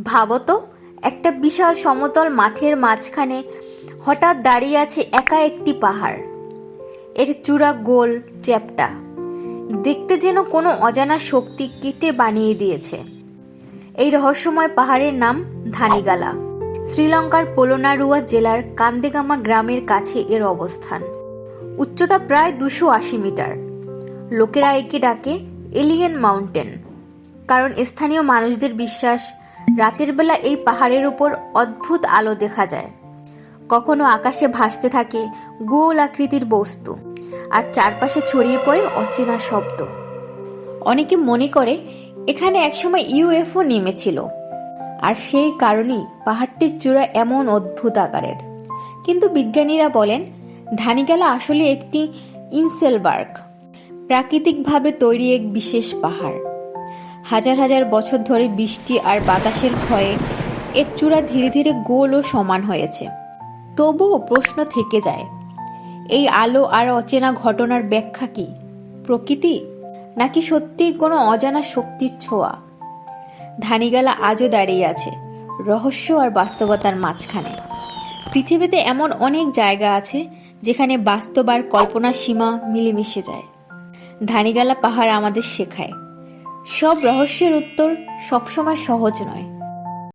ভাবো তো, একটা বিশাল সমতল মাঠের মাঝখানে হঠাৎ দাঁড়িয়ে আছে একা একটি পাহাড়। এর চূড়া গোল, চ্যাপ্টা, দেখতে যেন কোনো অজানা শক্তি কেটে বানিয়ে দিয়েছে। এই রহস্যময় পাহাড়ের নাম ধানিগালা। শ্রীলঙ্কার পোলোনারুয়া জেলার কান্দেগামা গ্রামের কাছে এর অবস্থান। উচ্চতা প্রায় 280 মিটার। লোকেরা একে ডাকে এলিয়েন মাউন্টেন, কারণ স্থানীয় মানুষদের বিশ্বাস রাতের বেলা এই পাহাড়ের উপর অদ্ভুত আলো দেখা যায়। কখনো আকাশে ভাসতে থাকে গোল আকৃতির বস্তু, আর চারপাশে ছড়িয়ে পড়ে অচেনা শব্দ। অনেকে মনে করে এখানে একসময় ইউএফও নেমেছিল, আর সেই কারণেই পাহাড়টির চূড়া এমন অদ্ভুত আকারের। কিন্তু বিজ্ঞানীরা বলেন ধানিগালা আসলে একটি ইনসেলবার্গ, প্রাকৃতিকভাবে তৈরি এক বিশেষ পাহাড়। হাজার হাজার বছর ধরে বৃষ্টি আর বাতাসের ক্ষয়ে এর চূড়া ধীরে ধীরে গোল ও সমান হয়েছে। তবুও প্রশ্ন থেকে যায়, এই আলো আর অচেনা ঘটনার ব্যাখ্যা কি? প্রকৃতি, নাকি সত্যিই কোনো অজানা শক্তির ছোঁয়া? ধানিগালা আজও দাঁড়িয়ে আছে রহস্য আর বাস্তবতার মাঝখানে। পৃথিবীতে এমন অনেক জায়গা আছে যেখানে বাস্তব আর কল্পনার সীমা মিলেমিশে যায়। ধানিগালা পাহাড় আমাদের শেখায় সব রহস্যের উত্তর সবসময় সহজ নয়।